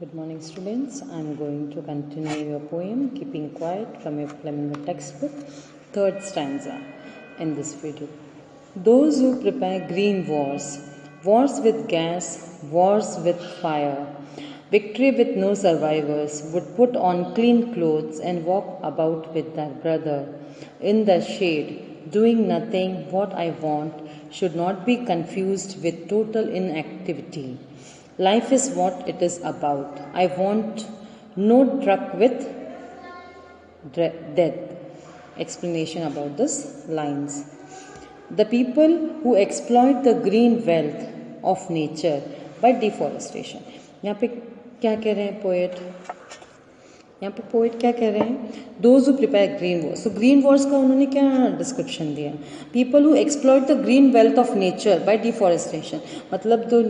Good morning, students. I'm going to continue your poem, Keeping Quiet, from your Flamingo textbook, third stanza in this video. Those who prepare green wars, wars with gas, wars with fire, victory with no survivors, would put on clean clothes and walk about with their brother in the shade, doing nothing. What I want should not be confused with total inactivity. Life is what it is about. I want no truck with death. Explanation about this lines. The people who exploit the green wealth of nature by deforestation. यहाँ पे क्या कह रहे हैं poet? यहाँ पे poet क्या कह रहे हैं? Those who prepare green Wars. तो ग्रीन वॉर्स का उन्होंने क्या डिस्क्रिप्शन दिया? People who exploit the green wealth of nature by deforestation. मतलब जो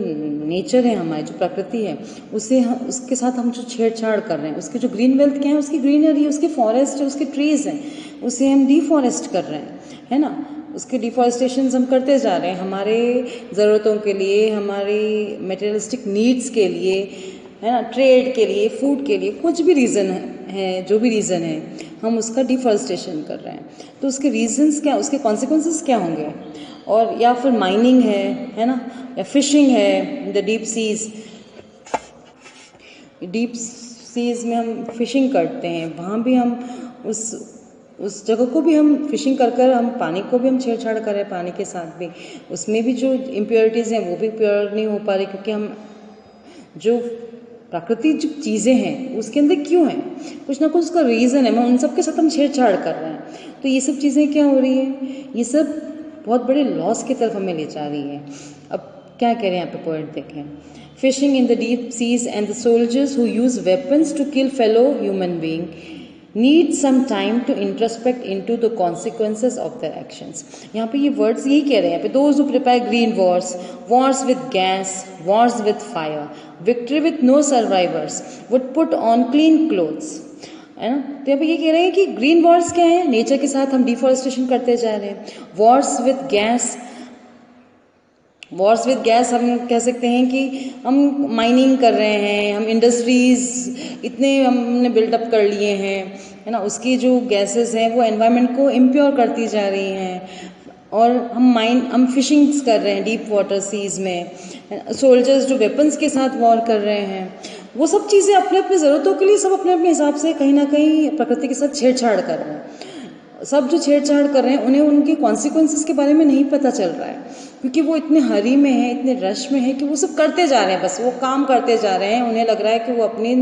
नेचर है हमारी, जो प्रकृति है, उसके साथ हम जो छेड़छाड़ कर रहे हैं, उसकी जो ग्रीन वेल्थ क्या है, उसकी ग्रीनरी, उसकी फॉरेस्ट है, उसके ट्रीज हैं, उसे हम डिफॉरेस्ट कर रहे हैं, है ना. उसके डिफॉरेस्टेशन हम करते जा रहे हैं हमारे ज़रूरतों के लिए, हमारी मटेरियलिस्टिक नीड्स के लिए, है ना, ट्रेड के लिए, फूड के लिए, कुछ भी रीज़न है, जो भी रीज़न है, हम उसका डिफॉरेस्टेशन कर रहे हैं. तो उसके रीजंस क्या, उसके कॉन्सिक्वेंसेस क्या होंगे? और या फिर माइनिंग है ना, या फिशिंग है in the deep seas. Deep seas में हम फिशिंग करते हैं, वहाँ भी हम उस जगह को भी हम फिशिंग कर हम पानी को भी हम छेड़छाड़ कर रहे हैं, पानी के साथ भी. उसमें भी जो इम्प्योरिटीज़ हैं वो भी प्योर नहीं हो पा रही, क्योंकि हम जो प्राकृतिक जो चीज़ें हैं उसके अंदर क्यों हैं, कुछ ना कुछ उसका रीज़न है, मैं उन सब के साथ हम छेड़छाड़ कर रहे हैं. तो ये सब चीज़ें क्या हो रही है, ये सब बहुत बड़े लॉस की तरफ हमें ले जा रही है. अब क्या कह रहे हैं यहाँ पे पोएट देखें. Fishing in the deep seas and the soldiers who use weapons to kill fellow human being need some time to introspect into the consequences of their actions. यहाँ पे ये वर्ड्स यही कह रहे हैं यहाँ पे. those who prepare green wars, wars with gas, wars with fire, victory with no survivors, would put on clean clothes. है ना. तो यहाँ पे ये कह रहे हैं कि ग्रीन वॉर्स क्या है, नेचर के साथ हम डिफॉरेस्टेशन करते जा रहे हैं. Wars with gas, Wars with gas हम कह सकते हैं कि हम माइनिंग कर रहे हैं, हम इंडस्ट्रीज इतने हमने बिल्डअप कर लिए हैं, है ना. उसकी जो गैसेस हैं वो एनवायरनमेंट को इम्प्योर करती जा रही हैं. और हम फिशिंग्स कर रहे हैं डीप वाटर सीज में. सोल्जर्स जो वेपन्स के साथ वॉर कर रहे हैं, वो सब चीज़ें अपने अपने ज़रूरतों के लिए सब अपने अपने हिसाब से कहीं ना कहीं प्रकृति के साथ छेड़छाड़ कर रहे हैं. सब जो छेड़छाड़ कर रहे हैं उन्हें उनके कॉन्सिक्वेंसेस के बारे में नहीं पता चल रहा है, क्योंकि वो इतने हरी में है, इतने रश में है कि वो सब करते जा रहे हैं, बस वो काम करते जा रहे हैं. उन्हें लग रहा है कि वो अपनी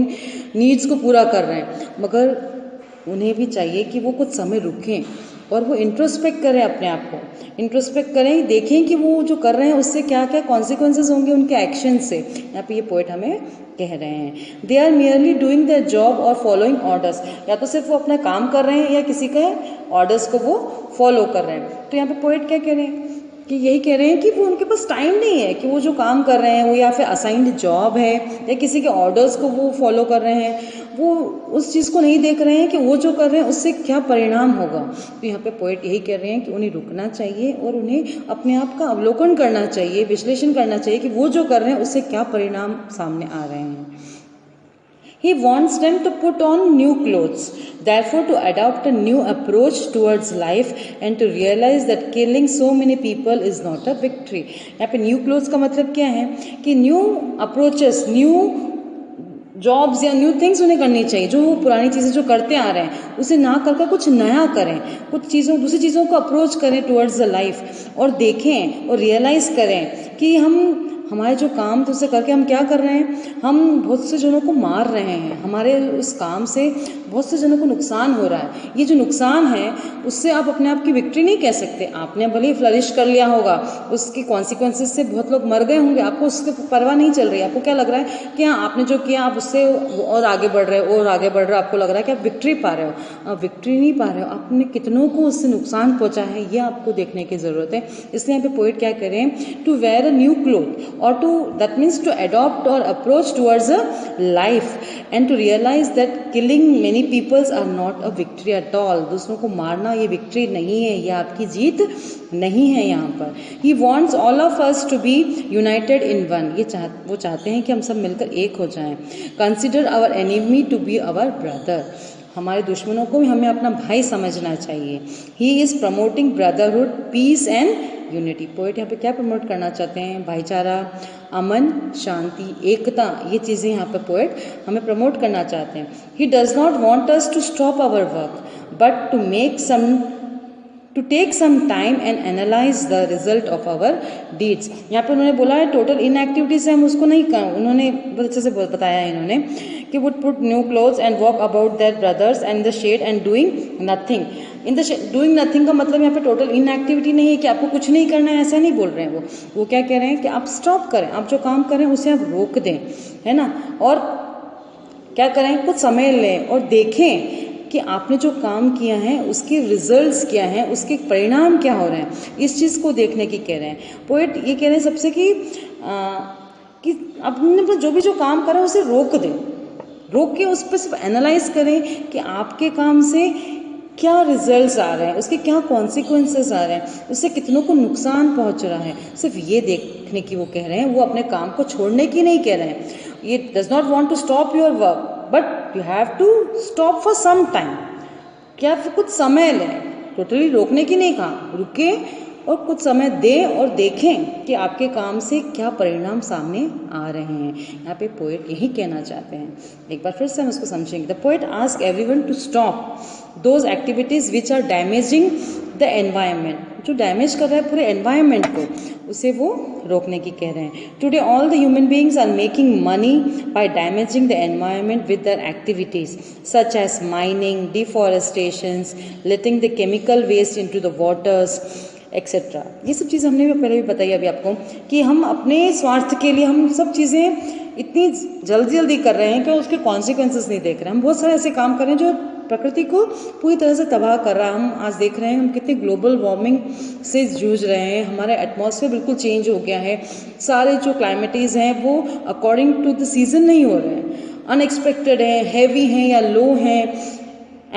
नीड्स को पूरा कर रहे हैं, मगर उन्हें भी चाहिए कि वो कुछ समय रुकें और वो इंट्रोस्पेक्ट करें, अपने आप को इंट्रोस्पेक्ट करें, देखें कि वो जो कर रहे हैं उससे क्या क्या कॉन्सिक्वेंसेस होंगे उनके एक्शन से. यहाँ पे ये पोएट हमें कह रहे हैं. They are merely doing their job और फॉलोइंग ऑर्डर्स. या तो सिर्फ वो अपना काम कर रहे हैं या किसी के ऑर्डर्स को वो फॉलो कर रहे हैं. तो यहाँ पे पोएट क्या कह रहे हैं कि यही कह रहे हैं कि वो उनके पास टाइम नहीं है कि वो जो काम कर रहे हैं वो या फिर असाइंड जॉब है या किसी के ऑर्डर्स को वो फॉलो कर रहे हैं, वो उस चीज़ को नहीं देख रहे हैं कि वो जो कर रहे हैं उससे क्या परिणाम होगा. तो यहाँ पे पोएट यही कह रहे हैं कि उन्हें रुकना चाहिए और उन्हें अपने आप का अवलोकन करना चाहिए, विश्लेषण करना चाहिए कि वो जो कर रहे हैं उससे क्या परिणाम सामने आ रहे हैं. He wants them to put on new clothes, therefore to adopt a new approach towards life and to realize that killing so many people is not a victory. यहाँ पे new clothes का मतलब क्या है कि new approaches, new जॉब्स या new things उन्हें करनी चाहिए. जो वो पुरानी चीज़ें जो करते आ रहे हैं उसे ना करके कुछ नया करें, कुछ चीज़ों दूसरी चीज़ों को अप्रोच करें टुवर्ड्स द लाइफ, और देखें और रियलाइज़ करें कि हमारे जो काम तो उसे करके हम क्या कर रहे हैं, हम बहुत से जनों को मार रहे हैं. हमारे उस काम से बहुत से जनों को नुकसान हो रहा है. ये जो नुकसान है उससे आप अपने आप की विक्ट्री नहीं कह सकते. आपने भले ही फ्लरिश कर लिया होगा, उसके कॉन्सिक्वेंसेस से बहुत लोग मर गए होंगे, आपको उसकी परवाह नहीं चल रही. आपको क्या लग रहा है कि हाँ, आपने जो किया आप उससे और आगे बढ़ रहे हो और आगे बढ़ रहे हो, आपको लग रहा है कि आप विक्ट्री पा रहे हो. आप विक्ट्री नहीं पा रहे हो, आपने कितनों को उससे नुकसान पहुंचा है, ये आपको देखने की ज़रूरत है. इसलिए यहाँ पे पोएट क्या कह रहे हैं, to wear a new cloth or that means to adopt or approach towards a life and to realise that killing many peoples are not a victory at all. दूसरों को मारना ये विक्ट्री नहीं है, ये आपकी जीत नहीं है यहाँ पर। He wants all of us to be united in one. वो चाहते हैं कि हम सब मिलकर एक हो जाएं। Consider our enemy to be our brother. हमारे दुश्मनों को भी हमें अपना भाई समझना चाहिए। He is promoting brotherhood, peace and unity. Poet यहाँ पे क्या प्रमोट करना चाहते हैं? भाईचारा, अमन, शांति, एकता, ये चीज़ें यहाँ पे पोएट हमें प्रमोट करना चाहते हैं। He does not want us to stop our work but to take some time and analyse the result of our deeds. यहाँ पे उन्होंने बोला है टोटल इनएक्टिविटी से हम उसको नहीं कर, उन्होंने बहुत अच्छे से बताया है इन्होंने कि would put new clothes and walk about their brothers and the shade and doing nothing. In the doing nothing का मतलब यहाँ पे टोटल इनएक्टिविटी नहीं है कि आपको कुछ नहीं करना है, ऐसा नहीं बोल रहे हैं वो क्या कह रहे हैं कि आप स्टॉप करें, आप जो काम करें उसे आप रोक दें, है ना, और क्या करें, कुछ समय लें और देखें कि आपने जो काम किया है उसके रिजल्ट्स क्या हैं, उसके परिणाम क्या हो रहे हैं, इस चीज़ को देखने की कह रहे हैं। पोएट ये कह रहे हैं सबसे कि आपने जो भी जो काम करा उसे रोक दें, रोक के उस पर सिर्फ एनालाइज करें कि आपके काम से क्या रिजल्ट्स आ रहे हैं, उसके क्या कॉन्सिक्वेंसेस आ रहे हैं, उससे कितनों को नुकसान पहुंच रहा है, सिर्फ ये देखने की वो कह रहे हैं। वो अपने काम को छोड़ने की नहीं कह रहे हैं। ये does not want to stop your work but you have to stop for some time, क्या फिर कुछ समय लें, टोटली रोकने की नहीं कहा, रुके और कुछ समय दें और देखें कि आपके काम से क्या परिणाम सामने आ रहे हैं। यहाँ पे पोएट यही कहना चाहते हैं। एक बार फिर से हम उसको समझेंगे। The poet ask everyone to stop those activities which are damaging the environment. जो डैमेज कर रहा है पूरे एनवायरनमेंट को, उसे वो रोकने की कह रहे हैं। Today all the human beings are making money by damaging the environment with their activities such as mining, deforestations, letting the chemical waste into the waters etcetera. ये सब चीज़ हमने भी पहले भी बताई अभी आपको कि हम अपने स्वार्थ के लिए हम सब चीज़ें इतनी जल्दी कर रहे हैं कि उसके कॉन्सिक्वेंसेस नहीं देख रहे हैं। हम बहुत सारे ऐसे काम कर रहे हैं जो प्रकृति को पूरी तरह से तबाह कर रहा है। हम आज देख रहे हैं हम कितनी ग्लोबल वार्मिंग से जूझ रहे हैं, हमारा एटमॉस्फेयर बिल्कुल चेंज हो गया है, सारे जो क्लाइमेटीज़ हैं वो अकॉर्डिंग टू द सीजन नहीं हो रहे हैं, अनएक्सपेक्टेड हैं, हैवी हैं या लो हैं,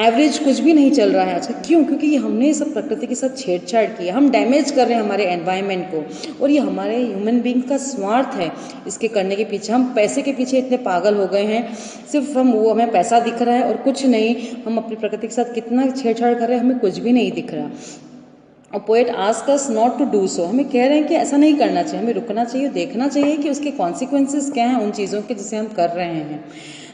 एवरेज कुछ भी नहीं चल रहा है आजकल। क्यों? क्योंकि ये हमने सब प्रकृति के साथ छेड़छाड़ की है, हम डैमेज कर रहे हैं हमारे एनवायरनमेंट को, और ये हमारे ह्यूमन बीइंग का स्वार्थ है इसके करने के पीछे। हम पैसे के पीछे इतने पागल हो गए हैं, सिर्फ हमें पैसा दिख रहा है और कुछ नहीं। हम अपनी प्रकृति के साथ कितना छेड़छाड़ कर रहे हैं, हमें कुछ भी नहीं दिख रहा। और poet ask us not to do so. हमें कह रहे हैं कि ऐसा नहीं करना चाहिए, हमें रुकना चाहिए, देखना चाहिए कि उसके कॉन्सिक्वेंसेस क्या हैं उन चीज़ों के जिसे हम कर रहे हैं।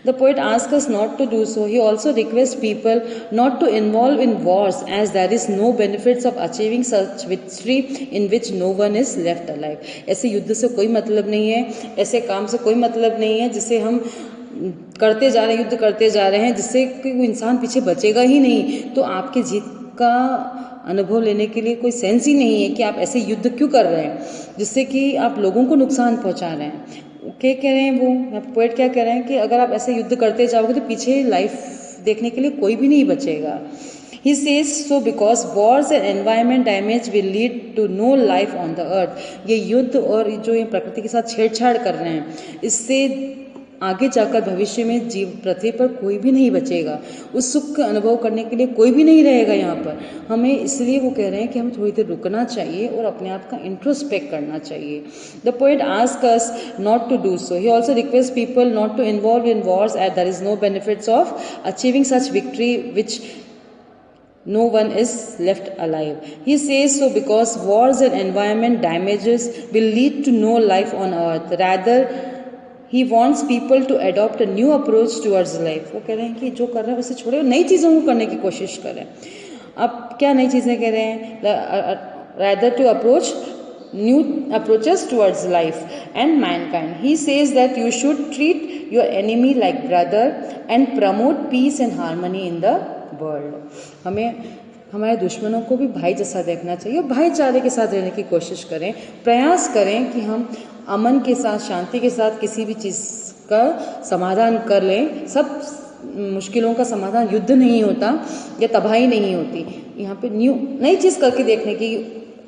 The poet asks us not to do so. He also requests people not to involve in wars as there is no benefits of achieving such victory in which no one is left alive. ऐसे युद्ध से कोई मतलब नहीं है, ऐसे काम से कोई मतलब नहीं है जिसे हम करते जा रहे हैं, युद्ध करते जा रहे हैं जिससे कोई इंसान पीछे बचेगा ही नहीं। तो आपके जीत का अनुभव लेने के लिए कोई सेंस ही नहीं है कि आप ऐसे युद्ध क्यों कर रहे हैं जिससे कि आप लोगों को नुकसान पहुंचा रहे हैं। क्या कह रहे हैं वो पोएट, क्या कह रहे हैं कि अगर आप ऐसे युद्ध करते जाओगे तो पीछे लाइफ देखने के लिए कोई भी नहीं बचेगा। He says so because wars and environment damage will lead to no life on the earth. ये युद्ध और जो ये प्रकृति के साथ छेड़छाड़ कर रहे हैं, इससे आगे जाकर भविष्य में जीव पृथ्वी पर कोई भी नहीं बचेगा, उस सुख का अनुभव करने के लिए कोई भी नहीं रहेगा यहाँ पर। हमें इसलिए वो कह रहे हैं कि हमें थोड़ी देर रुकना चाहिए और अपने आप का इंट्रोस्पेक्ट करना चाहिए। The poet ask us not to do so. He also request people not to involve in wars as there is no benefits of achieving such victory which no one is left alive. He says so because wars and environment damages will lead to no life on earth. Rather, he wants people to adopt a new approach towards life. वो कह रहे हैं कि जो कर रहे हैं उसे छोड़े और नई चीज़ों को करने की कोशिश करें। अब क्या नई चीज़ें कह रहे हैं? Rather to approach new approaches towards life and mankind. He says that you should treat your enemy like brother and promote peace and harmony in the world. हमें हमारे दुश्मनों को भी भाई जैसा देखना चाहिए और भाईचारे के साथ रहने की कोशिश करें, प्रयास करें कि हम अमन के साथ, शांति के साथ किसी भी चीज़ का समाधान कर लें। सब मुश्किलों का समाधान युद्ध नहीं होता या तबाही नहीं होती। यहाँ पे नई चीज़ करके देखने की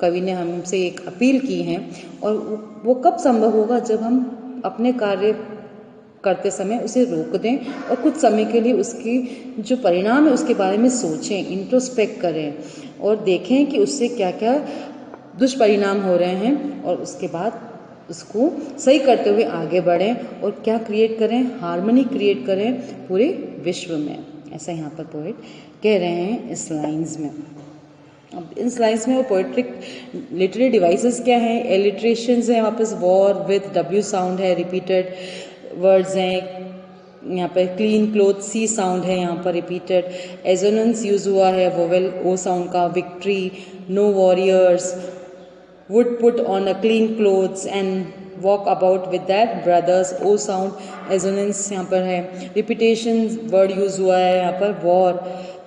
कवि ने हमसे एक अपील की है, और वो कब संभव होगा जब हम अपने कार्य करते समय उसे रोक दें और कुछ समय के लिए उसकी जो परिणाम है उसके बारे में सोचें, इंट्रोस्पेक्ट करें और देखें कि उससे क्या क्या दुष्परिणाम हो रहे हैं और उसके बाद उसको सही करते हुए आगे बढ़ें और क्या क्रिएट करें, हार्मनी क्रिएट करें पूरे विश्व में। ऐसा यहाँ पर पोएट कह रहे हैं इस लाइंस में। अब इस लाइन्स में वो पोइट्रिक लिटरेरी डिवाइसेस क्या हैं, एलिट्रेशंस हैं, वापस वॉर विद डब्ल्यू साउंड है, रिपीटेड वर्ड्स हैं, यहाँ पर क्लीन क्लोथ सी साउंड है, यहाँ पर रिपीटेड एजोनेंस यूज हुआ है वोवेल ओ साउंड का, victory, no warriors, would put on a clean clothes and walk about with that brothers, O sound assonance यहाँ पर है, रिपीटेशन वर्ड यूज हुआ है यहाँ पर वॉर।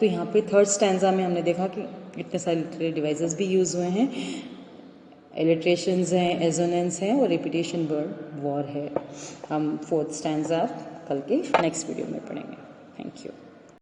तो यहाँ पे थर्ड स्टैंजा में हमने देखा कि इतने सारे लिटरेरी डिवाइसेस भी यूज हुए हैं, एलिट्रेशंस हैं, एजोनेंस हैं और रिपीटेशन वर्ड वॉर है। हम फोर्थ स्टैंजा कल के नेक्स्ट वीडियो में पढ़ेंगे। Thank you.